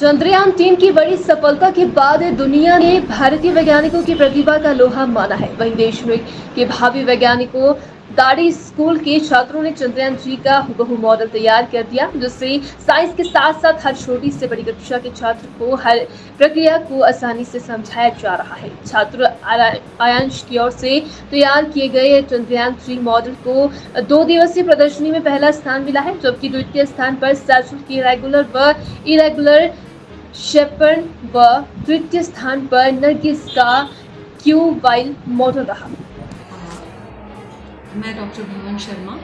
चंद्रयान-3 की बड़ी सफलता के बाद दुनिया ने भारतीय वैज्ञानिकों की प्रतिभा का लोहा माना है। वहीं देश में के भावी वैज्ञानिकों दाड़ी स्कूल के छात्रों ने चंद्रयान-3 का हुबहू मॉडल तैयार कर दिया, जिससे साइंस के साथ-साथ हर छोटी से बड़ी कक्षा के छात्र को हर प्रक्रिया को आसानी से समझाया जा रहा है। छात्र आयांश की ओर से तैयार किए गए चंद्रयान-3 मॉडल को 2 दिवसीय प्रदर्शनी में पहला स्थान मिला है, जबकि द्वितीय स्थान पर सैटेलाइट की रेगुलर व इरेगुलर शेपर्ड व तृतीय स्थान पर नरगिस का क्यूबाइल मॉडल रहा। मैं डॉक्टर भवन Sharma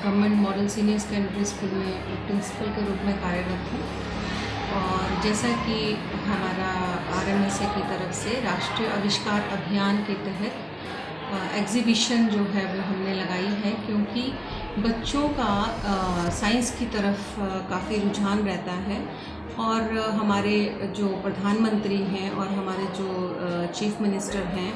government model senior secondary school में प्रिंसिपल के रूप में कार्यरत हूँ। और जैसा कि हमारा RMSA की तरफ से राष्ट्रीय आविष्कार अभियान के तहत एग्ज़िबिशन जो है वो हमने लगाई है, क्योंकि बच्चों का साइंस की तरफ काफ़ी रुझान रहता है। और हमारे जो प्रधानमंत्री हैं और हमारे जो चीफ मिनिस्टर हैं,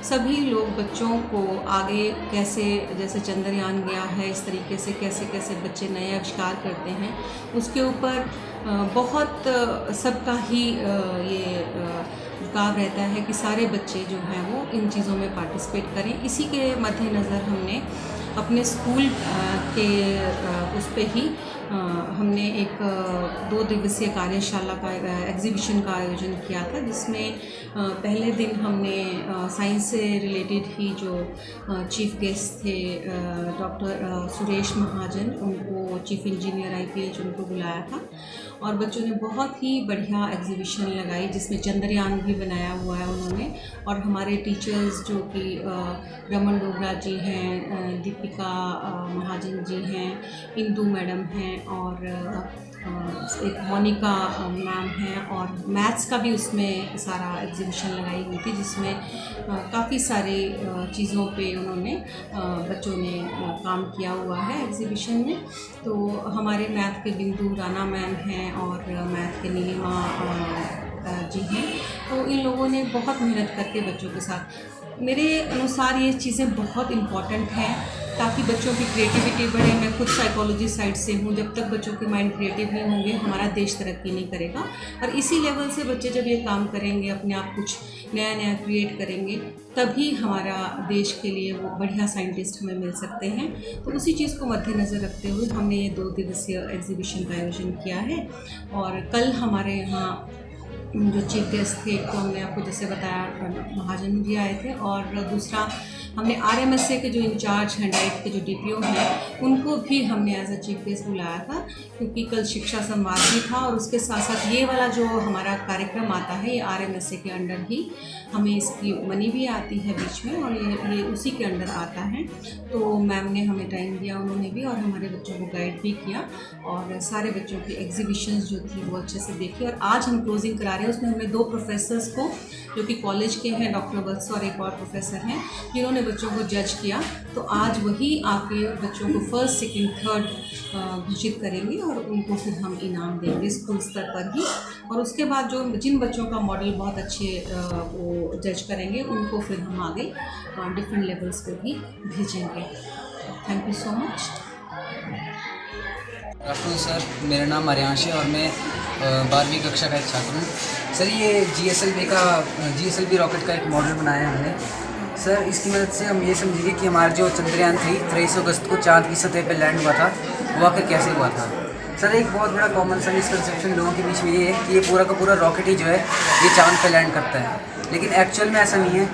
सभी लोग बच्चों को आगे कैसे, जैसे चंद्रयान गया है, इस तरीके से कैसे कैसे बच्चे नए आविष्कार करते हैं, उसके ऊपर बहुत सबका ही ये झुकाव रहता है कि सारे बच्चे जो हैं वो इन चीज़ों में पार्टिसिपेट करें। इसी के मद्देनज़र हमने अपने स्कूल के उस पे ही हमने एक 2 दिवसीय कार्यशाला का एग्ज़िबिशन का आयोजन किया था, जिसमें पहले दिन हमने साइंस से रिलेटेड ही जो चीफ गेस्ट थे डॉक्टर सुरेश महाजन, उनको चीफ इंजीनियर IPH उनको बुलाया था और बच्चों ने बहुत ही बढ़िया एग्ज़िबिशन लगाई, जिसमें चंद्रयान भी बनाया हुआ है उन्होंने। और हमारे टीचर्स जो कि रमन डोगरा जी हैं, दीपिका महाजन जी हैं, इंदू मैडम हैं और एक मोनिका मैम हैं, और मैथ्स का भी उसमें सारा एग्ज़िबिशन लगाई हुई थी, जिसमें काफ़ी सारी चीज़ों पे उन्होंने बच्चों ने काम किया हुआ है एग्ज़िबिशन में। तो हमारे मैथ के बिंदु राणा मैम हैं और मैथ के नीलिमा जी हैं। तो इन लोगों ने बहुत मेहनत करके बच्चों के साथ, मेरे अनुसार ये चीज़ें बहुत इम्पॉर्टेंट हैं ताकि बच्चों की क्रिएटिविटी बढ़े। मैं खुद साइकोलॉजी साइड से हूँ, जब तक बच्चों के माइंड क्रिएटिव नहीं होंगे हमारा देश तरक्की नहीं करेगा। और इसी लेवल से बच्चे जब ये काम करेंगे, अपने आप कुछ नया नया क्रिएट करेंगे, तभी हमारा देश के लिए वो बढ़िया साइंटिस्ट हमें मिल सकते हैं। तो उसी चीज़ को मद्देनज़र रखते हुए हमने ये 2 दिवसीय एग्ज़िबिशन का आयोजन किया है। और कल हमारे यहाँ जो चीफ गेस्ट थे, तो हमने आपको जैसे बताया महाजन जी आए थे, और दूसरा हमने RMSA के जो इंचार्ज हैं, डाइट के जो DPO हैं, उनको भी हमने एज अ चीफ गेस्ट बुलाया था, क्योंकि कल शिक्षा संवाद भी था। और उसके साथ साथ ये वाला जो हमारा कार्यक्रम आता है, ये RMSA के अंडर ही हमें इसकी मनी भी आती है बीच में, और ये उसी के अंडर आता है। तो मैम ने हमें टाइम दिया, उन्होंने भी, और हमारे बच्चों को गाइड भी किया, और सारे बच्चों की एग्ज़िबिशंस जो थी वो अच्छे से देखी। और आज हम क्लोजिंग करा रहे हैं, उसमें हमने 2 प्रोफेसर्स को, जो कि कॉलेज के हैं, डॉक्टर वत्स और एक और प्रोफेसर हैं, जिन्होंने बच्चों को जज किया। तो आज वही आके बच्चों को फर्स्ट, सेकंड, थर्ड घोषित करेंगे और उनको फिर हम इनाम देंगे स्कूल स्तर पर ही। और उसके बाद जिन बच्चों का मॉडल बहुत अच्छे वो जज करेंगे, उनको फिर हम आगे डिफरेंट लेवल्स पे भी भेजेंगे। Thank you so much. Afternoon sir, मेरा नाम आर्यांश है और मैं 12वीं कक्षा का एक छात्र हूँ। सर, ये GSLV रॉकेट का एक मॉडल बनाया है हमने। सर, इसकी मदद से हम ये समझेंगे कि हमारा जो चंद्रयान 3 23 अगस्त को चाँद की सतह पर लैंड हुआ था, वो आखिर कैसे हुआ था। सर, एक बहुत बड़ा कॉमन सा मिसकंसेप्शन लोगों के बीच में ये है कि ये पूरा का पूरा रॉकेट ही जो है ये चाँद पर लैंड करता है, लेकिन एक्चुअल में ऐसा नहीं है।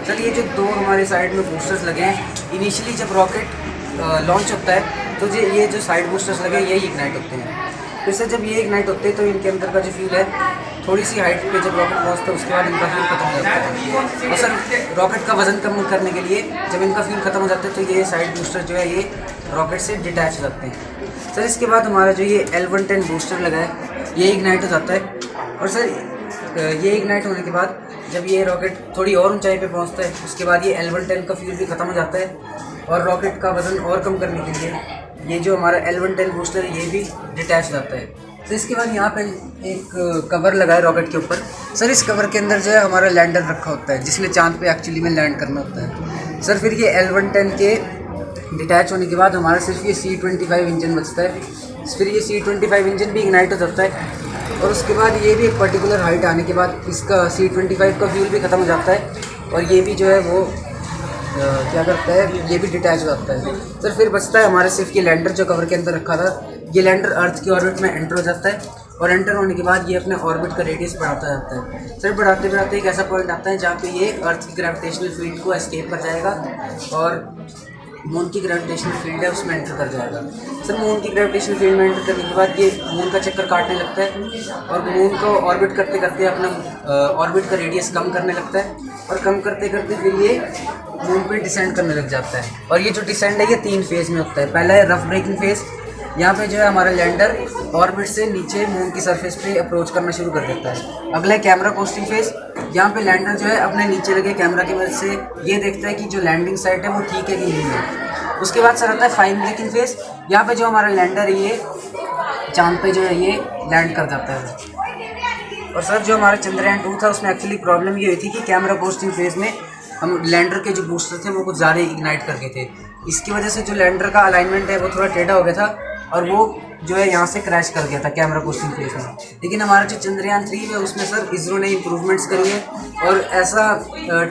सर, ये जो 2 हमारे साइड में बूस्टर्स लगे हैं, इनिशियली जब रॉकेट लॉन्च होता है तो ये जो साइड बूस्टर्स लगे हैं यही इग्नाइट होते हैं। फिर से जब ये इग्नाइट होते हैं तो इनके अंदर का जो फ्यूल है, थोड़ी सी हाइट पे जब रॉकेट पहुंचता है उसके बाद इनका फ्यूल खत्म हो जाता है। और सर, रॉकेट का वजन कम करने के लिए जब इनका फ्यूल खत्म हो जाता है तो ये साइड बूस्टर जो है ये रॉकेट से डिटैच हो जाते हैं। सर, इसके बाद हमारा जो ये L110 बूस्टर लगा है ये इग्नाइट हो जाता है। और सर, ये इग्नाइट होने के बाद जब ये रॉकेट थोड़ी और ऊंचाई पे पहुंचता है, उसके बाद ये L110 का फ्यूल भी ख़त्म हो जाता है। और रॉकेट का वज़न और कम करने के लिए ये जो हमारा L110 बूस्टर है ये भी डिटैच हो जाता है। तो इसके बाद यहाँ पे एक कवर लगा है रॉकेट के ऊपर। सर, इस कवर के अंदर जो है हमारा लैंडर रखा होता है, जिसमें चाँद पे एक्चुअली में लैंड करना होता है। सर, फिर ये L110 के डिटैच होने के बाद हमारा सिर्फ ये C25 इंजन बचता है। फिर ये C25 इंजन भी इग्नाइट हो जाता है और उसके बाद ये भी एक पर्टिकुलर हाइट आने के बाद इसका C-25 का फ्यूल भी ख़त्म हो जाता है और ये भी जो है वो क्या करता है, ये भी डिटैच हो जाता है। सर फिर बचता है हमारे सिर्फ ये लैंडर जो कवर के अंदर रखा था। ये लैंडर अर्थ की ऑर्बिट में एंटर हो जाता है और एंटर होने के बाद ये अपने ऑर्बिट का रेडियस बढ़ाता जाता है। सर बढ़ाते बढ़ाते एक ऐसा पॉइंट आता है जहाँ पे ये अर्थ की ग्रेविटेशनल फील्ड को एस्केप कर जाएगा और मून की ग्रेविटेशनल फील्ड है उसमें एंटर कर जाएगा। सर मून की ग्रेविटेशनल फील्ड में एंटर करने के बाद ये मून का चक्कर काटने लगता है और मून को ऑर्बिट करते करते अपना ऑर्बिट का रेडियस कम करने लगता है और कम करते करते फिर ये मून पे डिसेंड करने लग जाता है। और ये जो डिसेंड है ये 3 फेज़ में होता है। पहला है रफ ब्रेकिंग फेज़, यहाँ पे जो है हमारा लैंडर ऑर्बिट से नीचे मून की सरफेस पे अप्रोच करना शुरू कर देता है। अगला है कैमरा कोस्टिंग फेज़, यहाँ पे लैंडर जो है अपने नीचे लगे कैमरा की मदद से ये देखता है कि जो लैंडिंग साइट है वो ठीक है कि नहीं है। उसके बाद सर आता है फाइन ब्रेकिंग फेज़, यहाँ पे जो हमारा लैंडर है ये चांद पे जो है ये लैंड कर जाता है। और सर जो हमारा चंद्रयान 2 था उसमें एक्चुअली प्रॉब्लम ये हुई थी कि कैमरा कोस्टिंग फेज़ में हम लैंडर के जो बूस्टर थे वो कुछ ज़्यादा इग्नाइट कर गए थे। इसकी वजह से जो लैंडर का अलाइनमेंट है वो थोड़ा टेढ़ा हो गया था और वो जो है यहाँ से क्रैश कर गया था कैमरा कोस्टिंग फेज़ में। लेकिन हमारा जो चंद्रयान 3 है उसमें सर इसरो ने इम्प्रूवमेंट्स करी है और ऐसा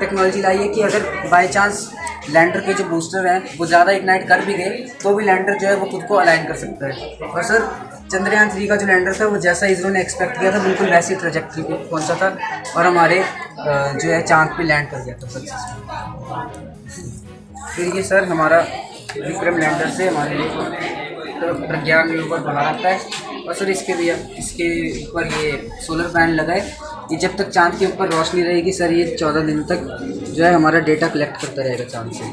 टेक्नोलॉजी लाई है कि अगर बाय चांस लैंडर के जो बूस्टर हैं वो ज़्यादा इग्नाइट कर भी गए तो भी लैंडर जो है वो खुद को अलाइन कर सकता है। और सर चंद्रयान 3 का जो लैंडर था वो जैसा इसरो ने एक्सपेक्ट किया था बिल्कुल वैसी ट्रेजेक्टरी पे पहुंचा था और हमारे जो है चांद पे लैंड कर गया था सक्सेसफुल। फिर ये सर हमारा विक्रम लैंडर से हमारे तो प्रज्ञान रोवर बना रहता है और सर इसके ऊपर ये सोलर पैनल लगा है। ये जब तक चांद के ऊपर रोशनी रहेगी सर ये 14 दिन तक जो है हमारा डेटा कलेक्ट करता रहेगा चांद से।